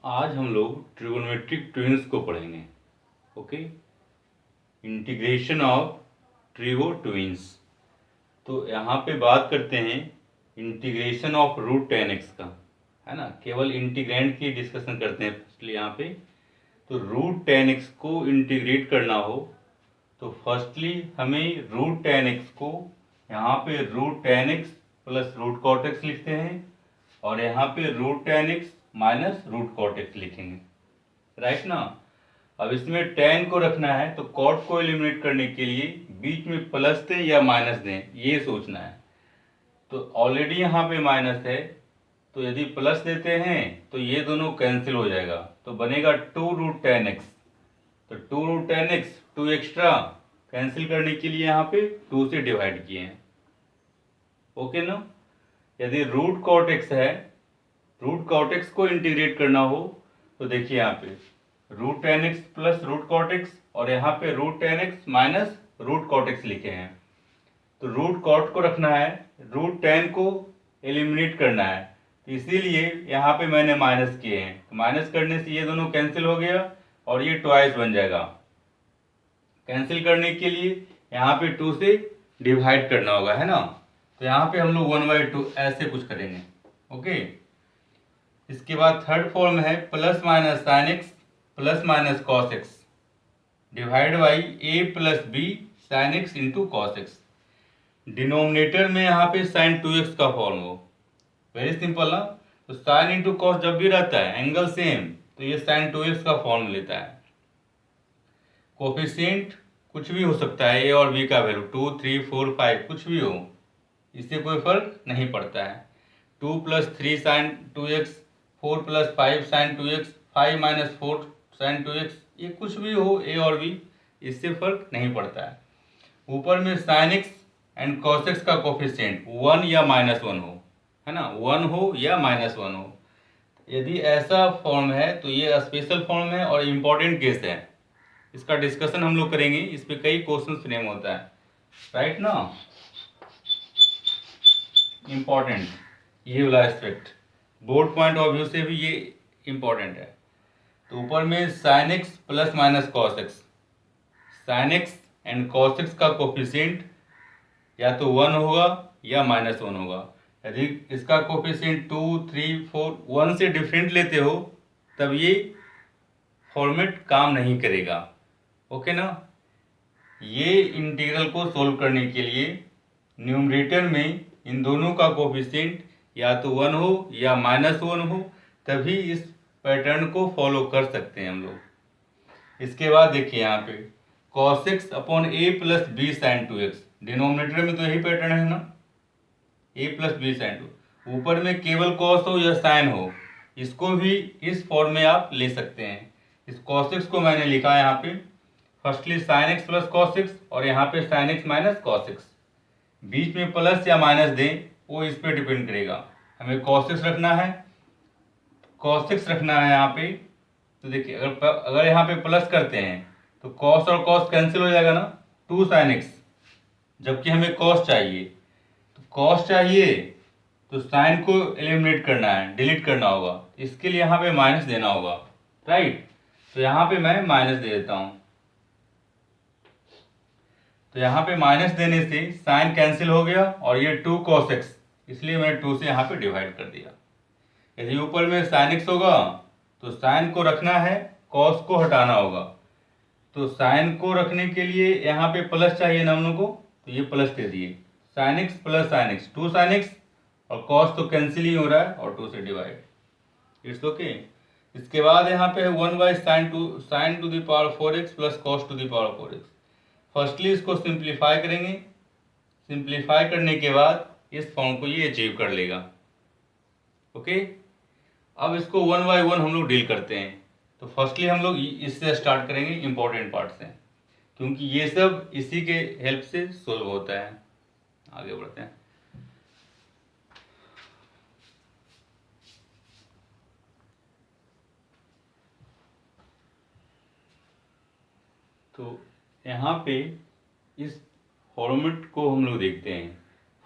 आज हम लोग ट्रिगोनोमेट्रिक ट्विन्स को पढ़ेंगे। Okay, integration of trigo twins. तो यहाँ पे बात करते हैं integration of root tan x का, है ना। केवल इंटीग्रेंड की डिस्कशन करते हैं फर्स्टली यहाँ पे। तो रूट टेन एक्स को इंटीग्रेट करना हो तो फर्स्टली हमें रूट टेन एक्स को यहाँ पे root tan x plus root cot x लिखते हैं और यहाँ पे root tan x minus root cot x लिखेंगे, राइट ना। अब इसमें टेन को रखना है तो कॉट को एलिमिनेट करने के लिए बीच में प्लस दें या माइनस दें, ये सोचना है। तो ऑलरेडी यहाँ पे माइनस है, तो यदि प्लस देते हैं तो ये दोनों कैंसिल हो जाएगा, तो बनेगा टू रूट टेन एक्स। तो two root tan x, two extra cancel करने के लिए यहाँ पे टू से डिवाइड किए हैं। ओके ना। यदि रूट कॉट एक्स है, रूट कॉट एक्स को इंटीग्रेट करना हो तो देखिए यहाँ पे root tan x plus root cot x और यहाँ पे root tan x minus root cot x लिखे हैं। तो रूट कॉट को रखना है, रूट टेन को एलिमिनेट करना है, तो इसीलिए यहाँ पे मैंने माइनस किए हैं। तो माइनस करने से ये दोनों कैंसिल हो गया और ये ट्वाइस बन जाएगा। कैंसिल करने के लिए यहाँ पे टू से डिवाइड करना होगा, है ना। तो यहाँ पे हम लोग वन बाई टू ऐसे कुछ करेंगे। ओके, इसके बाद थर्ड फॉर्म है plus minus sine x plus minus cos x divide by a plus b sine x into cos x. Denominator में यहाँ पे साइन टू एक्स का फॉर्म हो, वेरी सिंपल ना। तो साइन इंटू कॉस जब भी रहता है एंगल सेम, तो ये साइन टू एक्स का फॉर्म लेता है। कोफिशिएंट कुछ भी हो सकता है, ए और बी का वैल्यू 2, 3, 4, 5 कुछ भी हो, इससे कोई फर्क नहीं पड़ता है। 2 plus 3 sign two x, 4 plus 5 sign two x, 5 minus 4 sign two x, ये कुछ भी हो ए और बी, इससे फर्क नहीं पड़ता है। ऊपर में sine x and cos x का कोफिशिएंट 1 या -1 हो, है ना, 1 हो या -1 हो। यदि ऐसा फॉर्म है तो ये स्पेशल फॉर्म है और इम्पोर्टेंट केस है, इसका डिस्कशन हम लोग करेंगे। इस पे कई क्वेश्चन फ्रेम होता है, राइट ना। इम्पॉर्टेंट ये वाला aspect, board point of view से भी ये इम्पॉर्टेंट है। तो ऊपर में sign x plus minus cos x, sine x and cos x का कोफिशिएंट या तो 1 होगा या -1 होगा। यदि इसका कोफिशिएंट 2, 3, 4 1 से डिफरेंट लेते हो तब ये फॉर्मेट काम नहीं करेगा। ओके ना। ये इंटीग्रल को सोल्व करने के लिए न्यूमरेटर में इन दोनों का कोफिशिएंट या तो 1 हो या -1 हो, तभी इस पैटर्न को फॉलो कर सकते हैं हम लोग। इसके बाद देखिए यहाँ पे cos x upon a plus b sine two x, denominator में तो यही पैटर्न है ना, a plus b sine two. ऊपर में केवल cos हो या साइन हो, इसको भी इस फॉर्म में आप ले सकते हैं। इस cos x को मैंने लिखा है यहाँ पे firstly sine x plus cos x और यहाँ पे sine x minus cos x. बीच में प्लस या माइनस दें वो इस पे डिपेंड करेगा। हमें कॉस एक्स रखना है, कॉस एक्स रखना है यहाँ पे। तो देखिए अगर यहाँ पे प्लस करते हैं तो कॉस और कॉस कैंसिल हो जाएगा ना, 2 साइन एक्स, जबकि हमें कॉस चाहिए। तो कॉस चाहिए तो साइन को एलिमिनेट करना है, डिलीट करना होगा, इसके लिए यहाँ पे माइनस देना होगा, राइट। तो यहाँ पे मैं माइनस दे देता हूँ। तो यहाँ पे माइनस देने से साइन कैंसिल हो गया और ये 2 cos x, इसलिए मैंने 2 से यहाँ पे डिवाइड कर दिया। यदि ऊपर में साइन x होगा तो साइन को रखना है, cos को हटाना होगा। तो साइन को रखने के लिए यहाँ पे प्लस चाहिए ना हम लोग को, तो ये प्लस दे दिए, sine x plus sine x, 2 sine x और cos तो कैंसिल ही हो रहा है और 2 से डिवाइड, इट्स ओके। इसके बाद यहाँ पे है 1 by sine to the power 4x plus cos two the power 4x। Firstly इसको सिंप्लीफाई करेंगे, सिंप्लीफाई करने के बाद इस फॉर्म को ये अचीव कर लेगा। ओके, अब इसको 1 बाई 1 हम लोग डील करते हैं। तो फर्स्टली हम लोग इससे स्टार्ट करेंगे, इंपॉर्टेंट पार्ट से, क्योंकि ये सब इसी के हेल्प से सोल्व होता है। आगे बढ़ते हैं। तो यहाँ पे इस फॉर्मेट को हम लोग देखते हैं।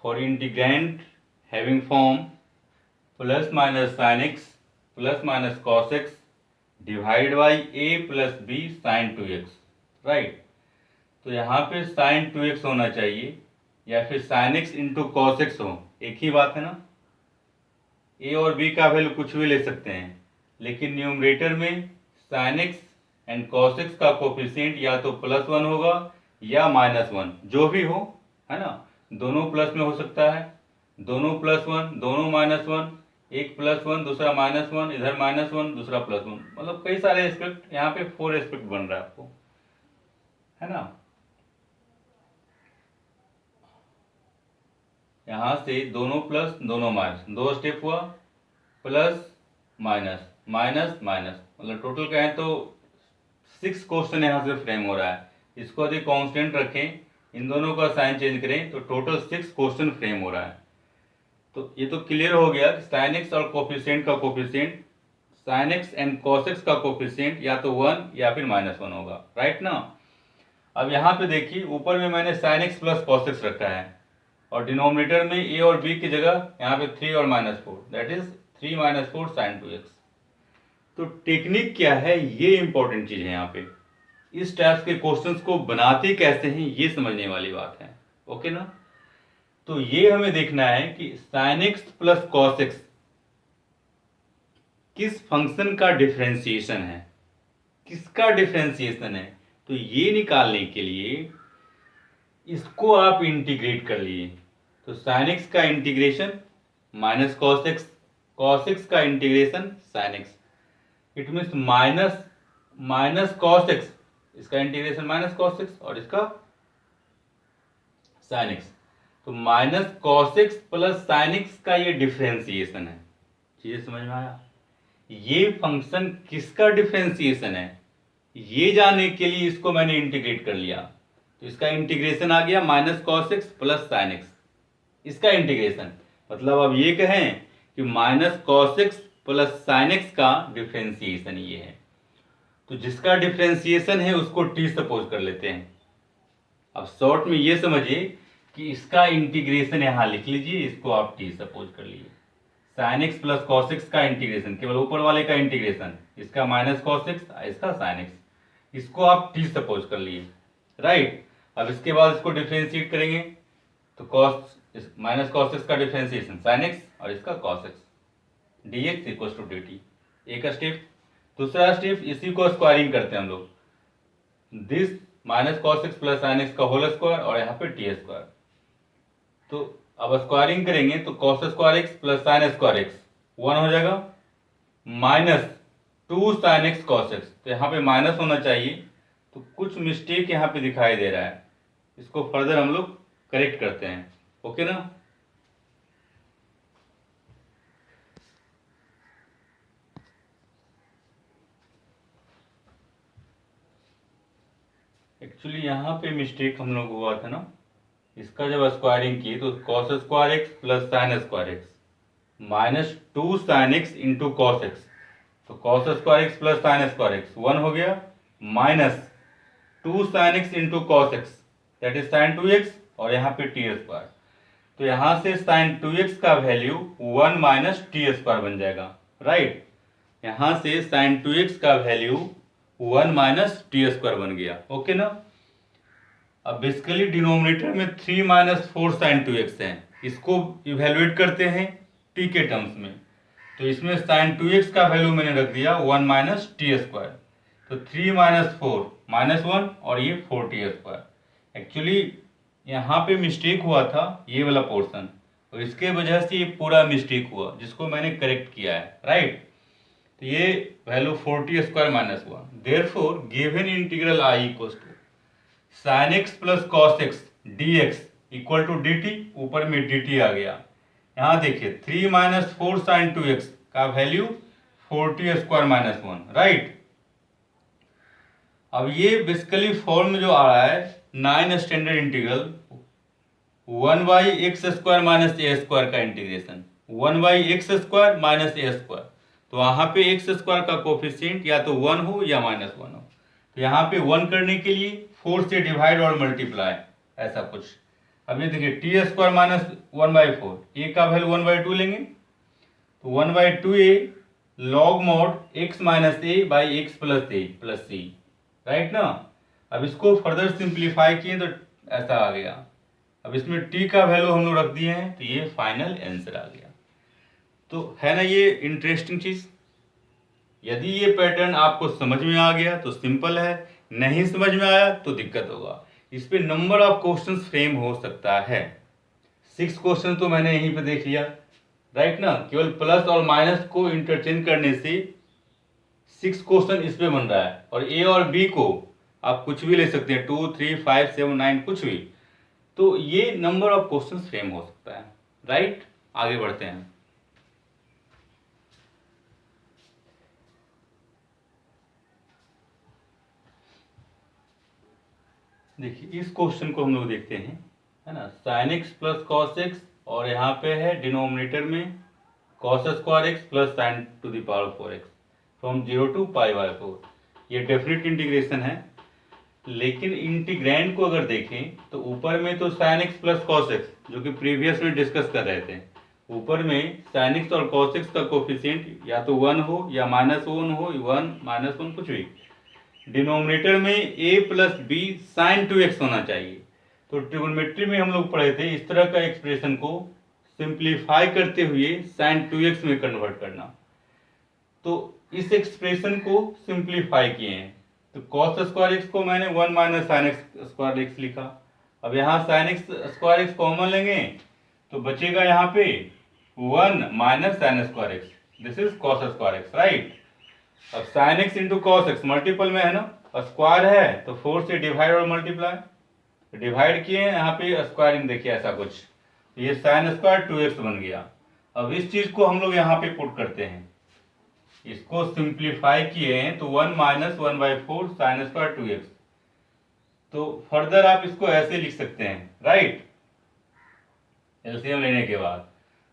For integrand having form plus minus sine x plus minus cos x divide by a plus b sine 2x, right. तो यहाँ पे साइन 2x होना चाहिए या फिर sine x into cos x हो, एक ही बात है ना। ए और बी का वैल्यू कुछ भी ले सकते हैं, लेकिन न्यूमरेटर में sine x and cos x का कोफिशिएंट या तो +1 होगा या -1, जो भी हो, है ना। दोनों प्लस में हो सकता है, दोनों +1, दोनों -1, एक +1 दूसरा -1, इधर -1 दूसरा +1, मतलब कई सारे एस्पेक्ट, यहाँ पे 4 एस्पेक्ट बन रहा है आपको, है ना। यहाँ से दोनों प्लस दोनों माइनस, 2 स्टेप हुआ, प्लस माइनस माइनस माइनस, मतलब टोटल कहें तो 6 क्वेश्चन यहाँ से फ्रेम हो रहा है। इसको यदि कांस्टेंट रखें, इन दोनों का साइन चेंज करें तो टोटल 6 क्वेश्चन फ्रेम हो रहा है। तो ये तो क्लियर हो गया कि साइन एक्स और कोफिशिएंट का coefficient, sine x and cos x का कोफिशिएंट या तो 1 या फिर -1 होगा, राइट ना। अब यहाँ पे देखिए, ऊपर में मैंने sign x plus cos x रखा है और डिनोमिनेटर में ए और बी की जगह यहाँ पे 3 और -4, दैट इज 3 - 4 साइन 2x। तो टेक्निक क्या है, ये इंपॉर्टेंट चीज है यहाँ पे। इस टाइप के क्वेश्चंस को बनाते कैसे हैं, ये समझने वाली बात है, ओके ना। तो ये हमें देखना है कि sign x plus cos x किस फंक्शन का डिफरेंशिएशन है, किसका डिफरेंशिएशन है। तो ये निकालने के लिए इसको आप इंटीग्रेट कर लिए, तो साइन एक्स का integration minus cos x, cos x का integration sine x, it means minus cos x, इसका इंटीग्रेशन माइनस कॉस एक्स और इसका साइन एक्स। तो minus cos x plus sine x का ये डिफरेंशिएशन है। चीजें समझ में आया। ये फंक्शन किसका डिफरेंशिएशन है, ये जानने के लिए इसको मैंने इंटीग्रेट कर लिया। तो इसका इंटीग्रेशन आ गया minus cos x plus sine x, इसका इंटीग्रेशन। मतलब अब ये कहें कि minus cos x plus sine x का डिफरेंशिएशन ये है। तो जिसका डिफरेंशिएशन है उसको टी सपोज कर लेते हैं। अब शॉर्ट में ये समझिए कि इसका इंटीग्रेशन यहाँ लिख लीजिए, इसको आप टी सपोज कर लीजिए। Sign x plus cos x का इंटीग्रेशन, केवल ऊपर वाले का इंटीग्रेशन, इसका माइनस कॉस एक्स, इसका साइन एक्स, इसको आप टी सपोज कर लिए, राइट। अब इसके बाद इसको डिफरेंशिएट करेंगे तो कॉस माइनस कॉस एक्स का डिफरेंशिएशन साइन एक्स और इसका cos x, d x equal to d t, एक स्टेप। दूसरा स्टेप, इसी को स्क्वायरिंग करते हैं हम लोग, this minus cos x plus sine x का होल स्क्वायर और यहाँ पे टी स्क्वायर। तो अब स्क्वायरिंग करेंगे तो cos square x plus sine square x 1 हो जाएगा, minus 2 sine x cos x, तो यहाँ पे माइनस होना चाहिए, तो कुछ मिस्टेक यहाँ पे दिखाई दे रहा है, इसको फर्दर हम लोग करेक्ट करते हैं, ओके ना। एक्चुअली यहाँ पे मिस्टेक हम लोग हुआ था ना, इसका जब स्क्वायरिंग की तो cos square x plus sine square x minus 2 sine x into cos x, तो cos square x plus sine square x 1 हो गया, minus 2 sine x into cos x that is sine 2x और यहाँ पे T square. तो यहाँ से sign 2x का वैल्यू 1 माइनस टी स्क्वायर बन जाएगा, राइट। यहाँ से साइन 2x का वैल्यू 1 माइनस टी स्क्वायर बन गया, ओके ना। अब बेसिकली डिनोमिनेटर में 3 माइनस 4 साइन 2x है, इसको इवेल्युएट करते हैं t के टर्म्स में। तो इसमें साइन 2x का वैल्यू मैंने रख दिया 1 माइनस टी स्क्वायर, तो 3 माइनस 4 -1 और ये 4t स्क्वायर। एक्चुअली यहाँ पे मिस्टेक हुआ था ये वाला पोर्शन, और इसके वजह से ये पूरा मिस्टेक हुआ जिसको मैंने करेक्ट किया है, राइट। तो ये वैल्यू 4t स्क्वायर माइनस हुआ, therefore given integral i equals to sine x plus cos x d x equal to d t, ऊपर में डी टी आ गया। यहाँ देखिए 3 माइनस 4 साइन 2x का value 4t square minus 1, right. अब ये basically form जो आ रहा है 9 standard integral 1 by x square minus a square का integration, 1 by x square minus a square. तो वहाँ पे एक्स स्क्वायर का कोफिशिएंट या तो 1 हो या -1 हो, तो यहाँ पे 1 करने के लिए 4 से डिवाइड और मल्टीप्लाई, ऐसा कुछ। अब ये देखिए टी स्क्वायर माइनस 1/4, ए का वैल्यू 1/2 लेंगे तो 1/2 a log mod x minus a by x plus a plus c, right ना। अब इसको फर्दर सिंप्लीफाई किए तो ऐसा आ गया। अब इसमें t का वैल्यू हम लोग रख दिए हैं तो ये फाइनल आंसर आ गया। तो है ना ये इंटरेस्टिंग चीज। यदि ये पैटर्न आपको समझ में आ गया तो सिंपल है, नहीं समझ में आया तो दिक्कत होगा। इस पे नंबर ऑफ क्वेश्चंस फ्रेम हो सकता है। 6 क्वेश्चन तो मैंने यहीं पे देख लिया, राइट ना। केवल प्लस और माइनस को इंटरचेंज करने से 6 क्वेश्चन इस पे बन रहा है, और ए और बी को आप कुछ भी ले सकते हैं, 2 3 5 7 9 कुछ भी। तो ये नंबर ऑफ क्वेश्चन फ्रेम हो सकता है, राइट। आगे बढ़ते हैं। देखिए इस क्वेश्चन को हम लोग देखते हैं, है ना। Sine x plus cos x, और यहाँ पे है डिनोमिनेटर में cos square x plus sine to the power 4x from 0 to pi by 4। ये डेफिनेट इंटीग्रेशन है, लेकिन इंटीग्रैंड को अगर देखें तो ऊपर में तो sine x plus cos x जो कि प्रीवियस में डिस्कस कर रहे थे, ऊपर में साइन एक्स और कॉस एक्स का कोफिशिएंट या तो 1 हो या -1 हो, 1 -1 कुछ भी। डिनोमिनेटर में a plus b sine 2x होना चाहिए। तो ट्रिगोनोमेट्री में हम लोग पढ़े थे इस तरह का एक्सप्रेशन को सिंप्लीफाई करते हुए साइन 2x में कन्वर्ट करना। तो इस एक्सप्रेशन को सिंप्लीफाई किए हैं, तो कॉस स्क्वायर एक्स को मैंने 1 minus sine x square x लिखा। अब यहाँ sine x square x common लेंगे तो बचेगा यहाँ पे 1 minus sine square x, this is cos square x, right. अब sine x into cos x multiple में है ना, स्क्वायर है तो 4 से डिवाइड और मल्टीप्लाई, डिवाइड किए यहाँ पे स्क्वायरिंग देखिए ऐसा कुछ, ये साइन स्क्वायर 2x बन गया। अब इस चीज को हम लोग यहाँ पे पुट करते हैं, इसको सिंप्लीफाई किए हैं तो 1 माइनस 1/4 साइन स्क्वायर 2x। तो फर्दर आप इसको ऐसे लिख सकते हैं, राइट, एलसीएम लेने के बाद।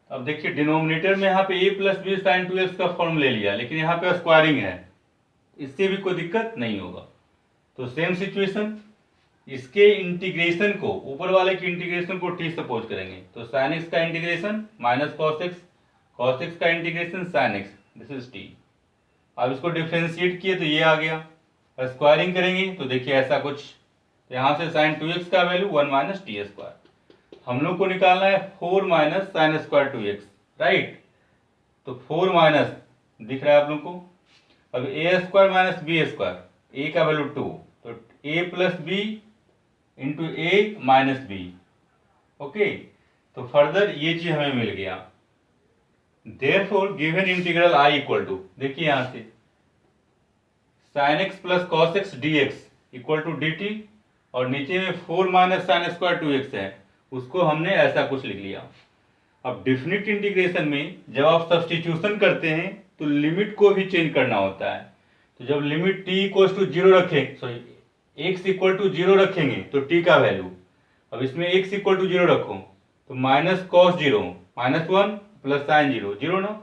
अब देखिए डिनोमिनेटर में यहाँ पे a plus b sine 2x का फॉर्म ले लिया, लेकिन यहाँ पे स्क्वायरिंग है, इससे भी कोई दिक्कत नहीं होगा। तो सेम सिचुएशन, इसके इंटीग्रेशन को, ऊपर वाले के इंटीग्रेशन को t सपोज करेंगे तो साइन एक्स का इंटीग्रेशन माइनस कॉस एक्स का integration sine x, this is t। अब इसको डिफ्रेंशिएट किए तो ये आ गया, स्क्वायरिंग करेंगे तो देखिए ऐसा कुछ, तो यहाँ से साइन 2x का वैल्यू 1 माइनस टी स्क्वायर। हम लोग को निकालना है 4 minus sine square 2x, right. तो 4 माइनस दिख रहा है आप लोग को। अब a square minus b square, a का वैल्यू 2, तो a plus b into a minus b, okay. तो फर्दर ये चीज हमें मिल गया। Therefore given integral I equal to, देखिए यहां से sine x plus cos x d x equal to d t, और नीचे में 4 माइनस साइन स्क्वायर 2x है, उसको हमने ऐसा कुछ लिख लिया। अब डेफिनिट इंटीग्रेशन में जब आप सब्स्टिट्यूशन करते हैं तो लिमिट को भी चेंज करना होता है। तो जब लिमिट t इक्वल टू 0 रखें, सॉरी x इक्वल टू 0 रखेंगे तो t का वैल्यू, अब इसमें x इक्वल टू 0 रखो तो minus cos 0 minus 1 plus sign 0 0 ना।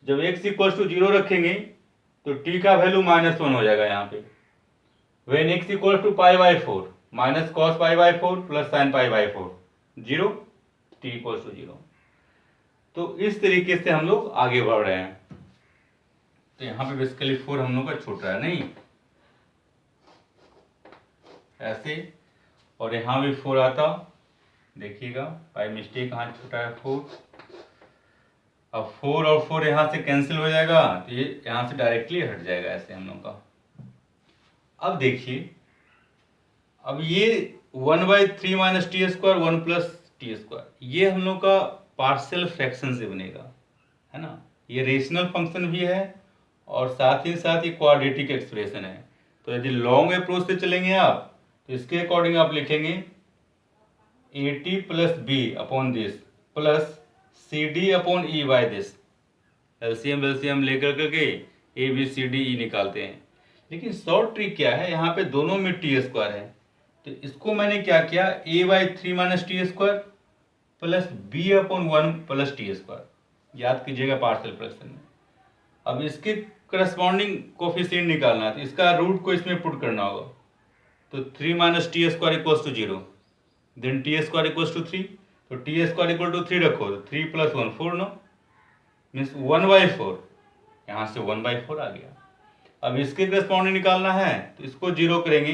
जब x इक्वल टू 0 रखेंगे तो t का वैल्यू -1 हो जाएगा यहाँ पे। When x equal to pi by 4 minus cos pi by 4 plus sine pi by 4 0, t equal to 0। तो इस तरीके से हम लोग आगे बढ़ रहे हैं। तो यहाँ पे बेसिकली 4 हम लोग का छूट रहा है, नहीं ऐसे, और यहाँ भी 4 आता, देखिएगा बाई मिस्टेक कहाँ छूटा है 4। अब 4 और 4 यहाँ से कैंसिल हो जाएगा तो ये यहाँ से डायरेक्टली हट जाएगा ऐसे हम लोग का। अब देखिए, अब ये 1/3 minus t square 1 plus t square, ये हम लोग का पार्शियल फ्रैक्शन से बनेगा, है ना। ये रेशनल फंक्शन भी है और साथ ही साथ ये क्वाड्रेटिक एक्सप्रेशन है। तो यदि लॉन्ग अप्रोच से चलेंगे आप तो इसके अकॉर्डिंग आप लिखेंगे a plus b upon this plus c d upon e by this. LCM लेकर करके A B C D E निकालते हैं। लेकिन शॉर्ट ट्रिक क्या है, यहाँ पे दोनों में टी स्क्वायर है, तो इसको मैंने क्या किया, a/3 minus t square plus b upon 1 plus t square, याद कीजिएगा पार्शियल फ्रैक्शन में। अब इसके करस्पॉन्डिंग कोफिशिएंट निकालना है तो इसका रूट को इसमें पुट करना होगा, तो 3 minus t square equals to 0, then t square equals to 3, तो टी स्क्वायर इक्वल टू 3 रखो तो 3 प्लस 1 4 नो, मीन्स 1/4 यहाँ से 1/4 आ गया। अब इसके करस्पॉन्डिंग निकालना है तो इसको 0 करेंगे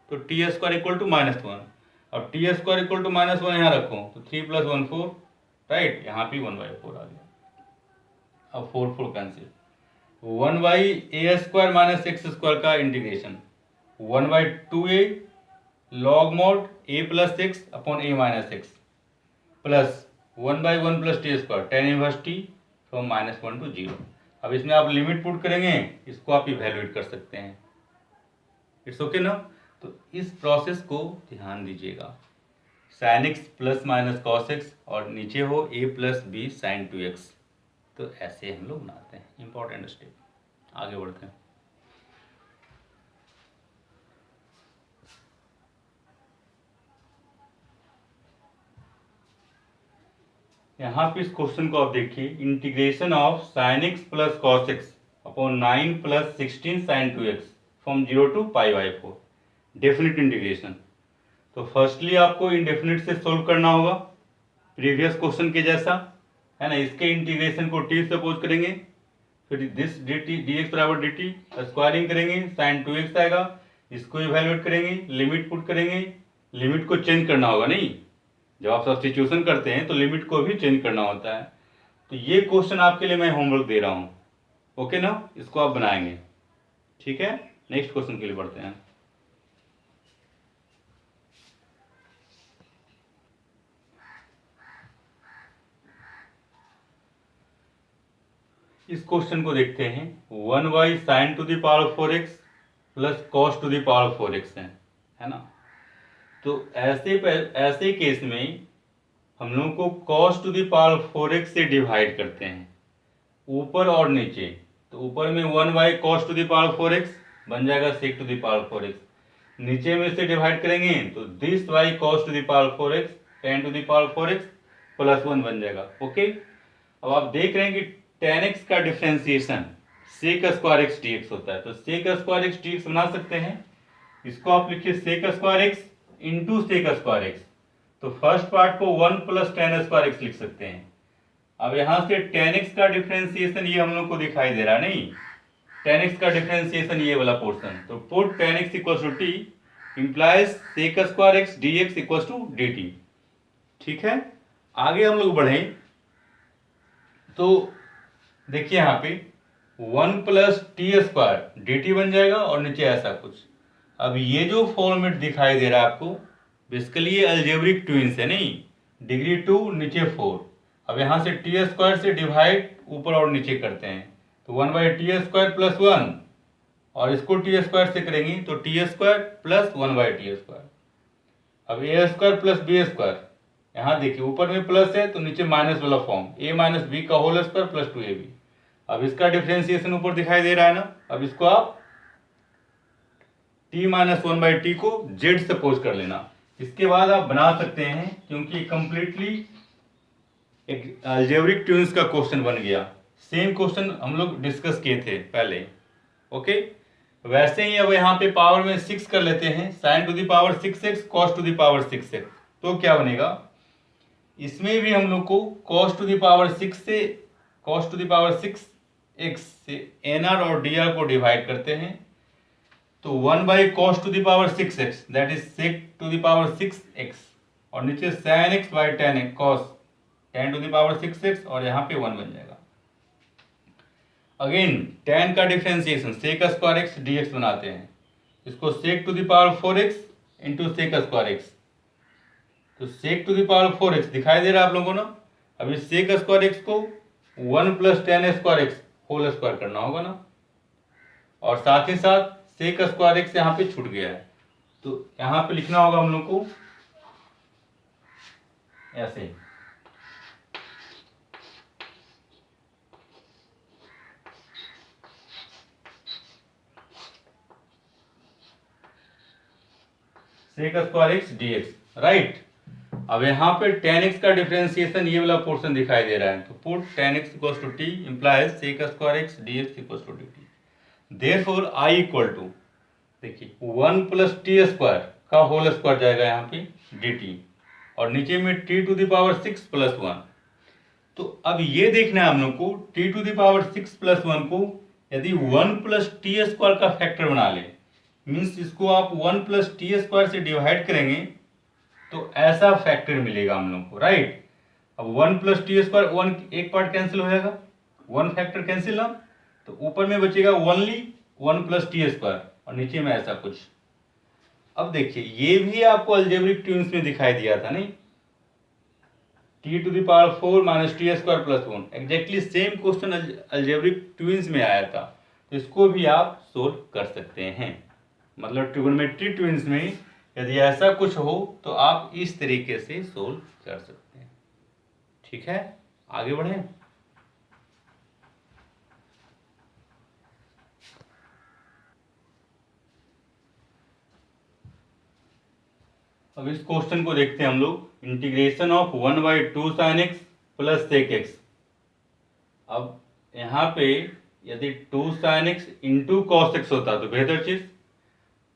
तो टी स्क्वायर इक्वल टू -1। अब टी स्क्वायर इक्वल टू -1 यहाँ रखो तो 3 + 1 4, राइट, यहाँ भी 1/4 आ गया। अब 4 4 कैंसिल, 1/a² - x² का integration 1/2a log mod a + x upon a - x plus 1/1 + t² tan inverse t from -1 to 0। अब इसमें आप लिमिट पुट करेंगे, इसको आप इवैल्यूएट कर सकते हैं। इट्स ओके ना। तो इस प्रोसेस को ध्यान दीजिएगा, sin x ± cos x और नीचे हो a + b sin 2x। तो ऐसे हम लोग बनाते हैं। इंपॉर्टेंट स्टेप, आगे बढ़ते हैं। यहाँ पे इस क्वेश्चन को आप देखिए, integration of sin x + cos x upon 9 + 16 sin 2x from 0 to π/4, definite integration. तो फर्स्टली आपको इंडेफिनिट से सोल्व करना होगा, प्रीवियस क्वेश्चन के जैसा, है ना। इसके इंटीग्रेशन को t सपोज करेंगे, फिर दिस dt dx बराबर dt, स्क्वायरिंग करेंगे sin 2x आएगा, इसको इवैल्यूएट करेंगे, लिमिट पुट करेंगे। लिमिट को चेंज करना होगा, नहीं, जब आप सब्स्टिट्यूशन करते हैं तो लिमिट को भी चेंज करना होता है। तो ये क्वेश्चन आपके लिए मैं होमवर्क दे रहा हूँ, ओके ना, इसको आप बनाएंगे, ठीक है। नेक्स्ट क्वेश्चन के लिए बढ़ते हैं। इस क्वेश्चन को देखते हैं, 1/sin 4x + cos 4x है ना। तो ऐसे केस में हम लोग को cos 4x से डिवाइड करते हैं, ऊपर और नीचे। तो ऊपर में 1/cos 4x बन जाएगा sec 4x, नीचे में से डिवाइड करेंगे तो this cos 4x tan 4x + 1 बन जाएगा, ओके। अब आप देख रहे हैं कि tan x का डिफ्रेंसिएशन sec² x dx होता है, तो sec² x dx बना सकते हैं। इसको आप लिखिए sec² x into sec² x। तो फर्स्ट पार्ट को 1 + tan² x लिख सकते हैं। अब यहाँ से tan x का डिफ्रेंसिएशन ये हम लोग को दिखाई दे रहा है, नहीं, tan x का डिफ्रेंसिएशन ये वाला पोर्शन। तो put tan x = t implies sec² x dx = dt, ठीक है। आगे हम लोग बढ़े तो देखिए यहाँ पे 1 + t² dt बन जाएगा और नीचे ऐसा कुछ। अब ये जो फॉर्मेट दिखाई दे रहा है आपको, बेसिकली ये अलजेब्रिक ट्विंस है, नहीं, डिग्री 2 नीचे 4। अब यहाँ से t² से डिवाइड ऊपर और नीचे करते हैं तो 1/t² + 1, और इसको t² से करेंगे तो t² + 1/t²। अब a² + b², यहाँ देखिए ऊपर में प्लस है तो नीचे माइनस वाला फॉर्म, a - b का होल स्क्वायर + 2ab। अब इसका डिफरेंशिएशन ऊपर दिखाई दे रहा है ना। अब इसको आप t - 1/t को z सपोज कर लेना। इसके बाद आप बना सकते हैं, क्योंकि कंप्लीटली एक अलजेब्रिक ट्विंस का क्वेश्चन बन गया। सेम क्वेश्चन हम लोग डिस्कस किए थे पहले, ओके। वैसे ही अब यहाँ पे पावर में 6 कर लेते हैं, sin 6x cos 6x। तो क्या बनेगा, इसमें भी हम लोग को cos 6 से cos 6x से nr और dr को डिवाइड करते हैं। तो 1/cos 6x that is sec 6x, और नीचे sin x by tan x cos tan 6x, और यहाँ पे 1 बन जाएगा। अगेन tan का डिफरेंशिएशन sec² x dx बनाते हैं, इसको sec 4x into sec² x। तो sec 4x दिखाई दे रहा है आप लोगों को ना। अब इस sec² x को 1 + tan² x होल स्क्वायर करना होगा ना, और साथ ही साथ sec² x यहाँ पे छूट गया है, तो यहाँ पे लिखना होगा हम लोग को ऐसे, sec² x dx, राइट। अब यहाँ पे tan x का डिफरेंशिएशन ये वाला पोर्शन दिखाई दे रहा है, तो put tan x = t implies sec² x dx = dt। Therefore I = देखिए 1 + t² का होल स्क्वायर जाएगा यहाँ पे dt, और नीचे में t6 + 1। तो अब ये देखना है हम लोग को t6 + 1 को यदि 1+t² का फैक्टर बना ले, मीन्स इसको आप 1+t² से डिवाइड करेंगे तो ऐसा फैक्टर मिलेगा हम लोग को, राइट। अब 1+t², वन एक पार्ट कैंसिल हो जाएगा, वन फैक्टर कैंसिल ना, तो ऊपर में बचेगा ओनली 1+t² और नीचे में ऐसा कुछ। अब देखिए ये भी आपको अलजेब्रिक ट्यून्स में दिखाई दिया था नहीं, t⁴ -t² + 1, exactly same question algebraic tunes में आया था, तो इसको भी आप सोल्व कर सकते हैं। मतलब ट्रिगोनोमेट्री ट्विंस में यदि ऐसा कुछ हो तो आप इस तरीके से सोल्व कर सकते हैं। ठीक है, आगे बढ़ें। अब इस क्वेश्चन को देखते हैं हम लोग, integration of 1/2 sin x + sec x। अब यहाँ पे यदि 2 sin x × cos x होता तो बेहतर चीज।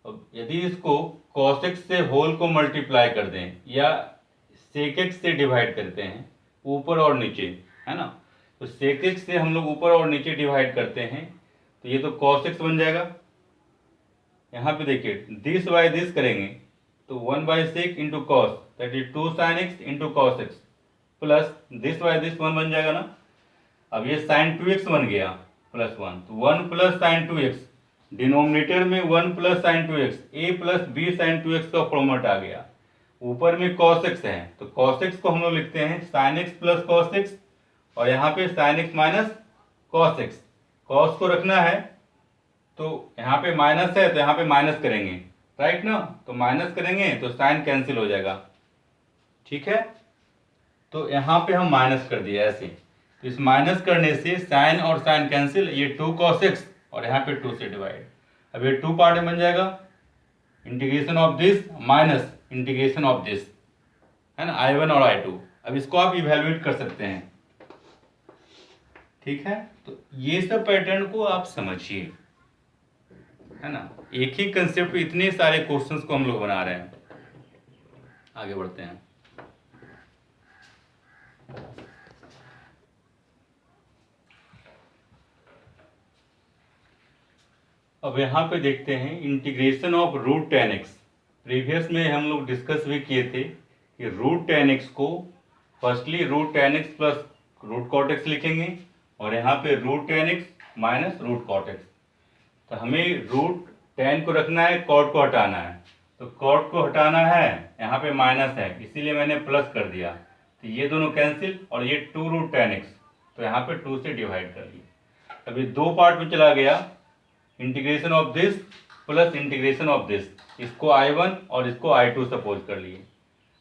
अब यदि इसको cos x से होल को मल्टीप्लाई कर दें या sec x से डिवाइड करते हैं ऊपर और नीचे, है ना, तो sec x से हम लोग ऊपर और नीचे डिवाइड करते हैं तो ये तो cos x बन जाएगा। यहाँ पे देखिए दिस बाय दिस करेंगे तो 1/sec × cos, that is 2 sin x × cos x plus this by this 1 बन जाएगा ना। अब ये sin 2x बन गया +1, तो 1 + sin 2x, डिनोमिनेटर में 1 + sin 2x, a + b sin 2x का फॉर्मेट आ गया। ऊपर में cos x है तो cos x को हम लोग लिखते हैं sin x + cos x, और यहाँ पे sin x - cos x। cos को रखना है तो यहाँ पे माइनस है तो यहाँ पे माइनस करेंगे, राइट ना, तो माइनस करेंगे तो साइन कैंसिल हो जाएगा। ठीक है, तो यहाँ पे हम माइनस कर दिया ऐसे, तो इस माइनस करने से साइन और साइन कैंसिल, ये 2 cos x और यहाँ पे 2 से डिवाइड। अब ये 2 पार्ट में बन जाएगा, integration of this minus integration of this, है ना, I1 और I2। अब इसको आप इवेल्युएट कर सकते हैं। ठीक है, तो ये सब पैटर्न को आप समझिए, है ना, एक ही कंसेप्ट पे इतने सारे क्वेश्चंस को हम लोग बना रहे हैं। आगे बढ़ते हैं। अब यहाँ पे देखते हैं इंटीग्रेशन ऑफ √10x। प्रीवियस में हम लोग डिस्कस भी किए थे कि √10x को firstly √10x plus √cot x लिखेंगे और यहाँ पे √10x माइनस √cot x। तो हमें √10 को रखना है, cot को हटाना है, तो cot को हटाना है, यहाँ पे माइनस है इसीलिए मैंने प्लस कर दिया, तो ये दोनों कैंसिल और ये 2√10x, तो यहाँ पे 2 से डिवाइड कर लिया। अब ये दो पार्ट में चला गया, integration of this plus integration of this, इसको I1 और इसको I2 सपोज कर लिए।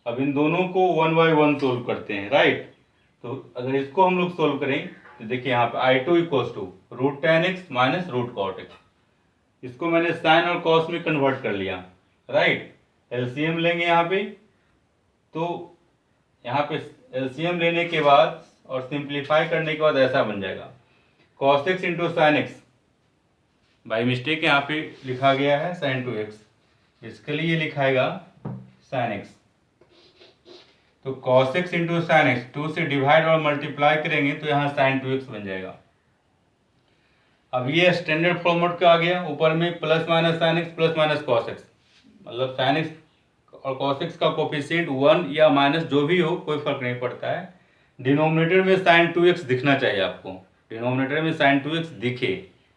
अब इन दोनों को 1 बाय 1 सोल्व करते हैं, राइट। तो अगर इसको हम लोग सोल्व करें तो देखिए यहाँ पे I2 = √10x minus √cot x, इसको मैंने साइन और कॉस में कन्वर्ट कर लिया, राइट। एलसीएम लेंगे यहाँ पे, तो यहाँ पे एलसीएम लेने के बाद और सिंप्लीफाई करने के बाद ऐसा बन जाएगा, cos x × sin x, by mistake यहाँ पे लिखा गया है sin 2x, इसके लिए लिखाएगा sin x, तो cos x × sin x, 2 से डिवाइड और मल्टीप्लाई करेंगे तो यहाँ sin 2x बन जाएगा। अब ये स्टैंडर्ड फॉर्मेट का आ गया, ऊपर में plus minus sin x plus minus cos x, मतलब sin x और cos x का कोफिशिएंट 1 या माइनस जो भी हो कोई फर्क नहीं पड़ता है। डिनोमिनेटर में sin 2x दिखना चाहिए आपको, डिनोमिनेटर में sin 2x दिखे,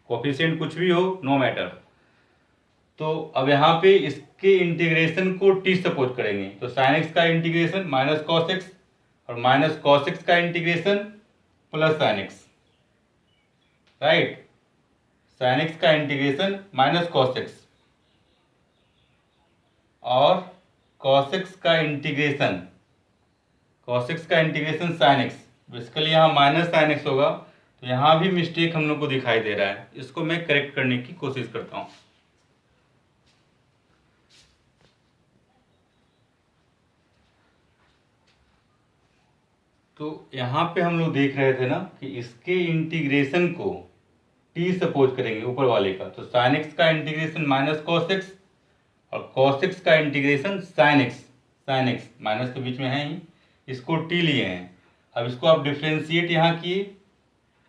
कोफिशिएंट कुछ भी हो नो मैटर। तो अब यहाँ पे इसके इंटीग्रेशन को t सपोज करेंगे, तो sin x का इंटीग्रेशन माइनस cos x और माइनस cos x का integration plus sin x, right. sin x का इंटीग्रेशन माइनस cos x और cos x का इंटीग्रेशन sin x, बेसिकली यहाँ माइनस sin x होगा, तो यहाँ भी मिस्टेक हम लोग को दिखाई दे रहा है, इसको मैं करेक्ट करने की कोशिश करता हूँ। तो यहाँ पे हम लोग देख रहे थे ना कि इसके इंटीग्रेशन को t सपोज करेंगे ऊपर वाले का, तो sin x का इंटीग्रेशन माइनस cos x और cos x का इंटीग्रेशन sin x माइनस के बीच में है ही, इसको t लिए हैं। अब इसको आप डिफ्रेंशिएट यहाँ किए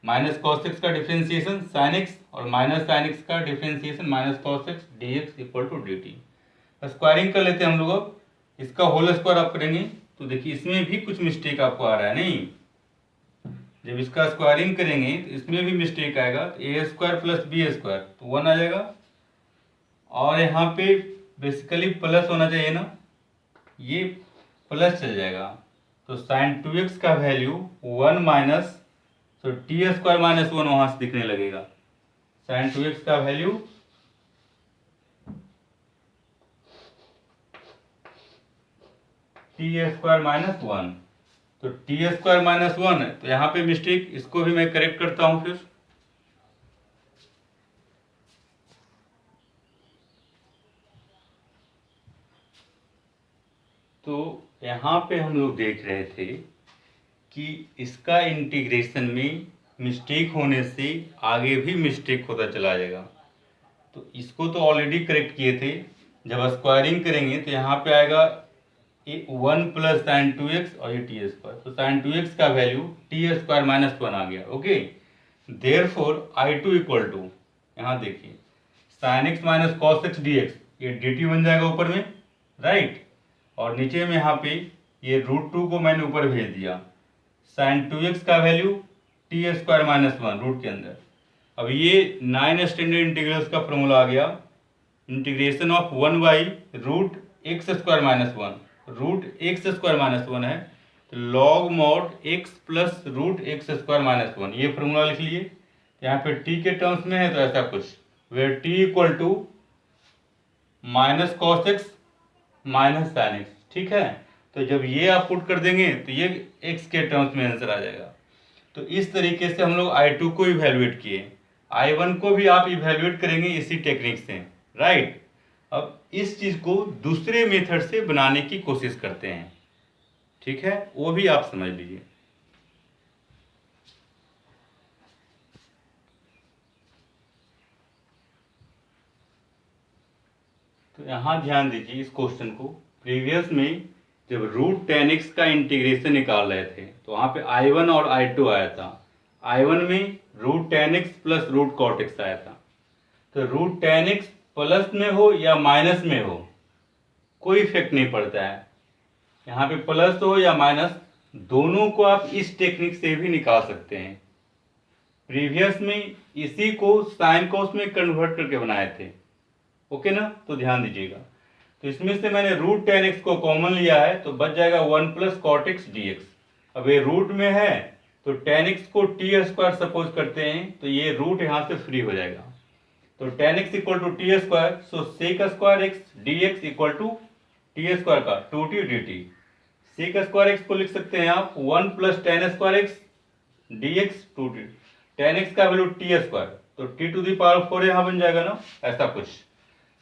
माइनस कॉस एक्स का डिफ्रेंसिएशन साइन एक्स और माइनस साइन एक्स का differentiation minus cos x d x equal to d t. Squaring कर लेते हैं हम लोग। अब इसका होल स्क्वायर आप करेंगे तो देखिए इसमें भी कुछ मिस्टेक आपको आ रहा है, नहीं, जब इसका स्क्वायरिंग करेंगे तो इसमें भी मिस्टेक आएगा। तो ए स्क्वायर प्लस बी स्क्वायर तो 1 आ जाएगा, और यहाँ पे बेसिकली प्लस होना चाहिए ना, ये प्लस चल जाएगा। तो साइन 2x का वैल्यू 1 माइनस, तो टी स्क्वायर माइनस 1 वहां से दिखने लगेगा। साइन 2x का वैल्यू टी स्क्वायर माइनस 1, तो टी स्क्वायर माइनस 1 है, तो यहाँ पे मिस्टेक, इसको भी मैं करेक्ट करता हूं फिर। तो यहाँ पे हम लोग देख रहे थे कि इसका इंटीग्रेशन में मिस्टेक होने से आगे भी मिस्टेक होता चला जाएगा। तो इसको तो ऑलरेडी करेक्ट किए थे। जब स्क्वायरिंग करेंगे तो यहाँ पे आएगा 1 प्लस साइन 2x और ये टी स्क्वायर, तो साइन 2x का वैल्यू टी स्क्वायर माइनस 1 आ गया। Okay, therefore I2 equal to, यहाँ देखिए sine x minus cos x d x, ये डी टी बन जाएगा ऊपर में, राइट, और नीचे में यहाँ पे ये √2 को मैंने ऊपर भेज दिया। साइन 2x का value t square minus 1 root के अंदर। अब ये 9 स्टैंडर्ड इंटीग्रल्स का फॉर्मूला आ गया, integration of 1 by root x square minus 1, root x square minus 1 है, तो log mod x plus root x square minus 1, ये फॉर्मूला लिख लिए। यहाँ पे टी के टर्म्स में है तो ऐसा कुछ, where t equal to minus cos x minus sine x, ठीक है। तो जब ये आप पुट कर देंगे तो ये x के टर्म्स में आंसर आ जाएगा। तो इस तरीके से हम लोग I2 को इवेल्युएट किए, I1 को भी आप इवेल्युएट करेंगे इसी टेक्निक से, राइट। अब इस चीज को दूसरे मेथड से बनाने की कोशिश करते हैं, ठीक है, वो भी आप समझ लीजिए। तो यहां ध्यान दीजिए इस क्वेश्चन को। प्रीवियस में जब रूट टेन एक्स का इंटीग्रेशन निकाल रहे थे तो वहां पे I1 और I2 आया था। I1 में root tan x plus root cot x आया था। तो रूट टेन एक्स प्लस में हो या माइनस में हो कोई इफेक्ट नहीं पड़ता है, यहाँ पे प्लस हो या माइनस दोनों को आप इस टेक्निक से भी निकाल सकते हैं। प्रीवियस में इसी को साइन कॉस में कन्वर्ट करके बनाए थे, ओके ना, तो ध्यान दीजिएगा। तो इसमें से मैंने रूट टेन एक्स को कॉमन लिया है तो बच जाएगा 1 plus cot x d x. अब ये रूट में है तो टेन एक्स को टी स्क्वायर सपोज करते हैं तो ये रूट यहाँ से फ्री हो जाएगा। तो tan x equal to t square, so sec square x d x equal to t square का 2t dt। सेक स्क्वायर एक्स को लिख सकते हैं आप 1 plus ten square x d x 2t, ten x का वैल्यू टी स्क्वायर, तो t to the power 4 यहाँ बन जाएगा ना, ऐसा कुछ।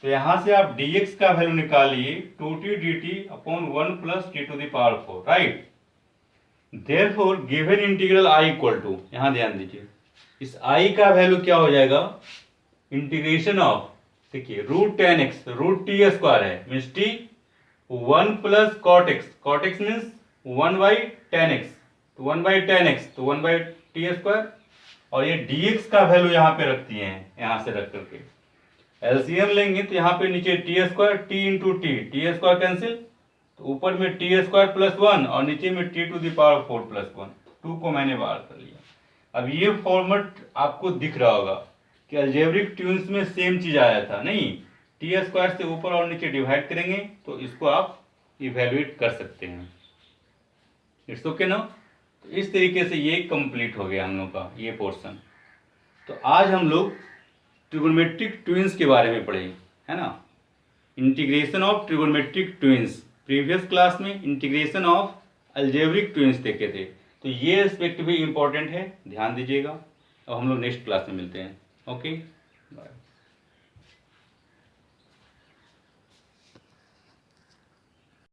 तो यहाँ से आप dx का वैल्यू निकाल लिए 2t dt upon 1 plus t to the power 4, right. Therefore given integral I equal to, यहाँ ध्यान दीजिए इस I का वैल्यू क्या हो जाएगा, इंटीग्रेशन ऑफ, देखिए root tan x root t square है means t 1 plus cot x, cot x means 1 by tan x, तो 1 बाई टेन एक्स तो 1 बाई टी स्क्वायर, और ये dx का वैल्यू यहाँ पे रख दिए हैं, यहाँ से रख करके एलसीएम लेंगे तो यहाँ पे नीचे T square T into T, T square cancel, तो ऊपर में टी स्क्वायर प्लस 1 और नीचे में t to the power 4 plus 1, 2 को मैंने बाहर कर लिया। अब ये फॉर्मेट आपको दिख रहा होगा कि अलजेब्रिक ट्यून्स में सेम चीज आया था, नहीं, टी स्क्वायर से ऊपर और नीचे डिवाइड करेंगे तो इसको आप इवेल्युएट कर सकते हैं। इट्स ओके ना। तो इस तरीके से ये कंप्लीट हो गया हम लोग का ये पोर्शन। तो आज हम लोग ट्रिगोनोमेट्रिक ट्विंस के बारे में पढ़े, है ना, integration of trigonometric twins. Previous class में इंटीग्रेशन ऑफ अलजेब्रिक ट्विंस देखे थे, तो ये एस्पेक्ट भी इंपॉर्टेंट है, ध्यान दीजिएगा। अब हम लोग नेक्स्ट क्लास में मिलते हैं, ओके बाय।